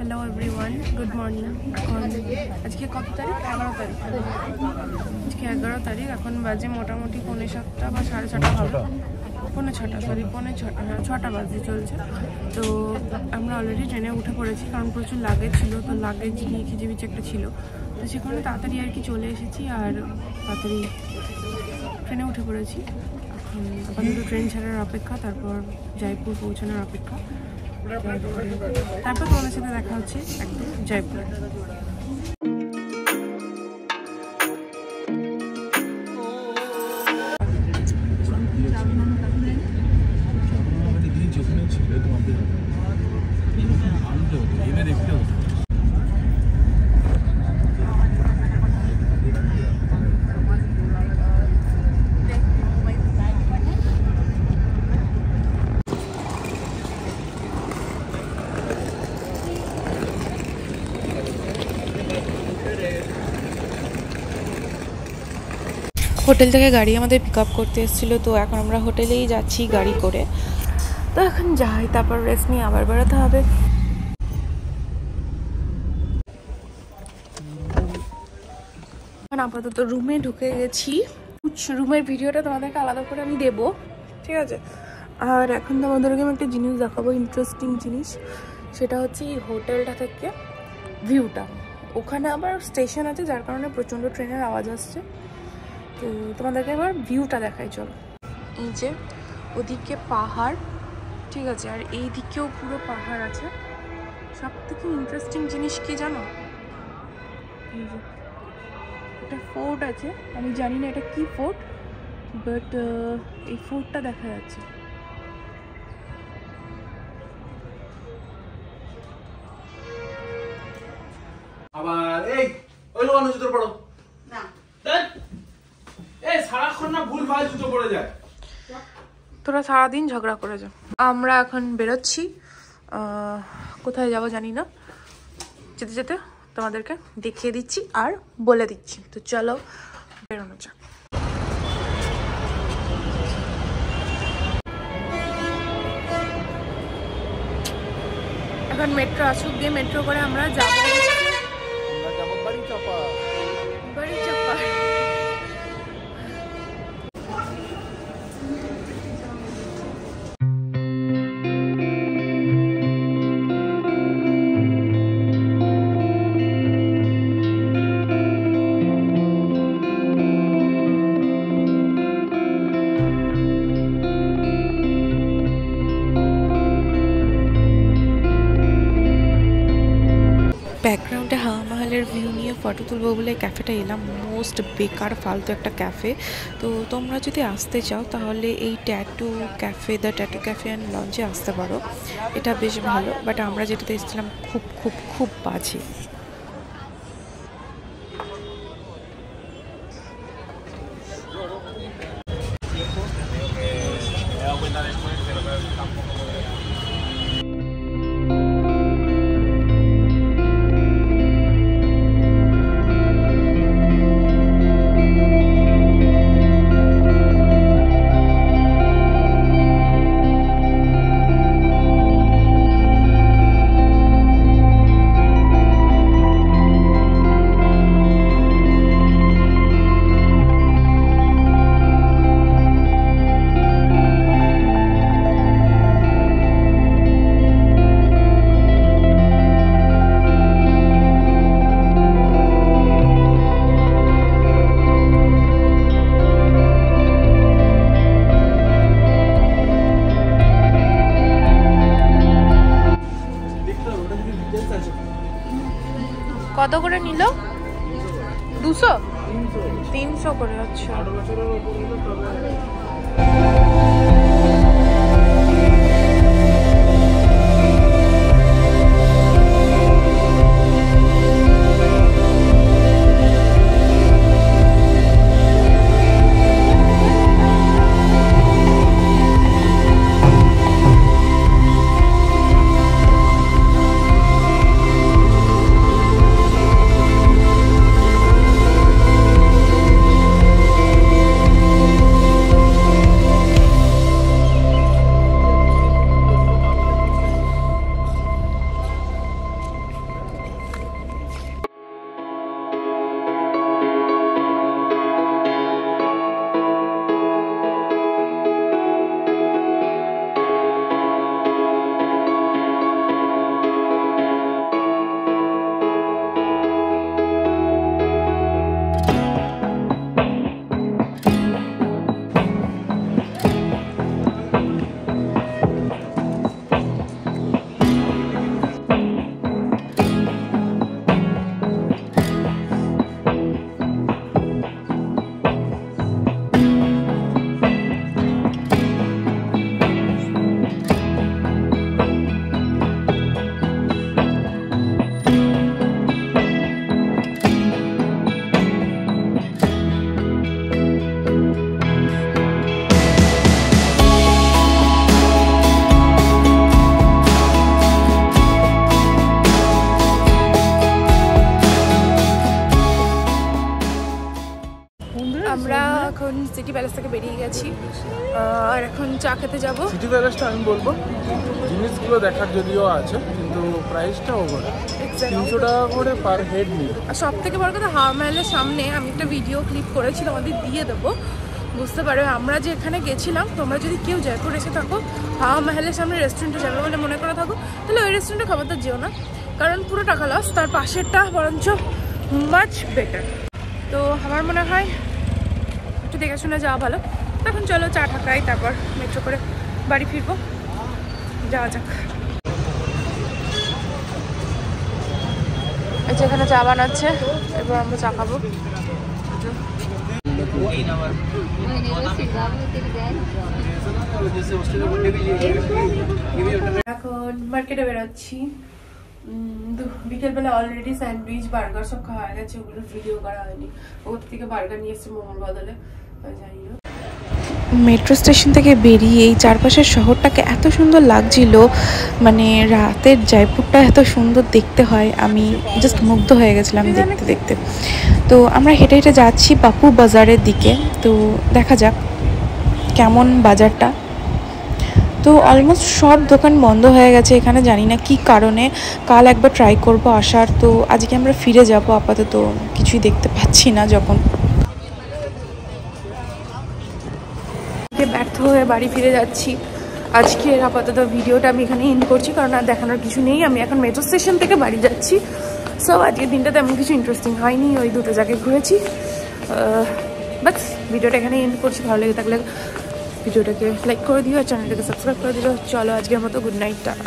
Hello everyone, good morning. এখন আজকে কত তারিখ? 11 তারিখ। আজকে 11 তারিখ। এখন বাজে মোটামুটি 6:45 বা 6:30 হবে। 6:45, হ্যাঁ 6টা বাজে চলছে। তো আমরা অলরেডি ট্রেনে উঠে পড়েছি, কারণ প্রচুর লাগেজ ছিল। তো লাগেজ নিয়ে খিচিবিচি একটা ছিল, তো সেখানে তাড়াতাড়ি আর কি চলে এসেছি আর তাড়াতাড়ি ট্রেনে উঠে পড়েছি। এখন আপাতত ট্রেন ছাড়ার অপেক্ষা, তারপর জয়পুর পৌঁছানোর অপেক্ষা। তারপর তোমাদের সাথে দেখা হচ্ছে একদম জয়পুর। হোটেল থেকে গাড়ি আমাদের পিক আপ করতে এসেছিলো, তো এখন আমরা হোটেলেই যাচ্ছি গাড়ি করে। তো এখন যাই, তারপর রেস্ট নিয়ে আবার বেরোতে হবে। এখন আপাতত রুমে ঢুকে গেছি। রুমের ভিডিওটা তোমাদেরকে আলাদা করে আমি দেবো, ঠিক আছে? আর এখন তোমাদেরকে আমি একটা জিনিস দেখাবো, ইন্টারেস্টিং জিনিস। সেটা হচ্ছে এই হোটেলটা থেকে ভিউটা। ওখানে আবার স্টেশন আছে, যার কারণে প্রচণ্ড ট্রেনের আওয়াজ আসছে। তো তোমাদেরকে এবার ভিউটা দেখাই, চলো। এই যে ওদিকে পাহাড়, ঠিক আছে, আর এই দিকেও পুরো পাহাড় আছে। সব থেকে ইন্টারেস্টিং জিনিস কি জানো? এই যে একটা ফোর্ট আছে, আমি জানি না এটা কি ফোর্ট, বাট এই ফোর্টটা দেখা যাচ্ছে। আবার এই ওই লোক জুতো পড়ো না, এই সারাক্ষণ না ভুল ভাল জুতো পড়ে যায়। তোরা সারাদিন ঝগড়া করে যাও। আমরা এখন বেরোচ্ছি, কোথায় যাব জানি না। যেতে যেতে তোমাদেরকে দেখিয়ে দিচ্ছি আর বলে দিচ্ছি। তো চলো বেরোনো যাক। এখন মেট্রো আসুক, দিয়ে মেট্রো করে আমরা যাবো বাড়ি চাপা। ব্যাকগ্রাউন্ডে হাওয়া মহলের ভিউ নিয়ে ফটো তুলবো বলে ক্যাফেটা এলাম। মোস্ট বেকার ফালতু একটা ক্যাফে। তো তোমরা যদি আসতে চাও তাহলে এই tattoo cafe, the tattoo cafe and লঞ্চে আসতে পারো। এটা বেশ ভালো, বাট আমরা যেটাতে এসেছিলাম খুব খুব খুব বাজে। কত করে নিল? 200 300 করে। আচ্ছা, থেকে বেরিয়ে গেছি আর এখন চা খেতে যাবো। সিটি প্যালেসটা আমি বলবো জিনিসগুলো দেখার যদিও আছে কিন্তু প্রাইসটা ওভার, 300 টাকা করে পার হেড নিয়ে। আর সব থেকে বড় কথা হাওয়া মহলের সামনে আমি একটা ভিডিও ক্লিপ করেছি, তোমাদের দিয়ে দেবো, বুঝতে পারবে। আমরা যে এখানে গেছিলাম, তোমরা যদি কেউ জয়পুর এসে থাকো হাওয়া মহলের সামনে রেস্টুরেন্টে যাবে বলে মনে করে থাকো, তাহলে ওই রেস্টুরেন্টে খাবারটা যেও না, কারণ পুরো টাকা লস। তার পাশেরটা বরঞ্চ মাচ বেটার। তো আমার মনে হয় একটু দেখে শুনে যাওয়া ভালো। তখন চলো চা ঠাকাই, তারপর মেট্রো করে বাড়ি ফিরবো। যাওয়া যাক। এই যে এখানে চা বানাচ্ছে, এরপর আমরা চা খাবো। এখন মার্কেটে বেরোচ্ছি। বিকেলবেলা অলরেডি স্যান্ডউইচ বার্গার সব খাওয়া হয়ে গেছে, ওগুলো ভিডিও করা হয়নি। ওর থেকে বার্গার নিয়ে এসেছি মোমোর বদলে, যাই না। মেট্রো স্টেশন থেকে বেরিয়ে এই চারপাশের শহরটাকে এত সুন্দর লাগছিল, মানে রাতের জয়পুরটা এত সুন্দর দেখতে হয়, আমি জাস্ট মুগ্ধ হয়ে গেছিলাম দেখতে দেখতে। তো আমরা হেঁটে হেঁটে যাচ্ছি বাপু বাজারের দিকে, তো দেখা যাক কেমন বাজারটা। তো অলমোস্ট সব দোকান বন্ধ হয়ে গেছে এখানে, জানি না কি কারণে। কাল একবার ট্রাই করব আসার, তো আজকে আমরা ফিরে যাব। আপাতত কিছুই দেখতে পাচ্ছি না। যখন ব্যর্থ হয়ে বাড়ি ফিরে যাচ্ছি আজকে, আপাতত ভিডিওটা আমি এখানে এন্ড করছি, কারণ আর দেখানোর কিছু নেই। আমি এখন মেট্রো স্টেশন থেকে বাড়ি যাচ্ছি। সো আজকের দিনটা তেমন কিছু ইন্টারেস্টিং হয়নি, ওই দুটো জায়গায় ঘুরেছি। বাস ভিডিওটা এখানে এন্ড করছি। ভালো লেগে থাকলে ভিডিওটাকে লাইক করে দিও আর চ্যানেলটাকে সাবস্ক্রাইব করে দিও। চলো আজকের মতো গুড নাইট, টাটা।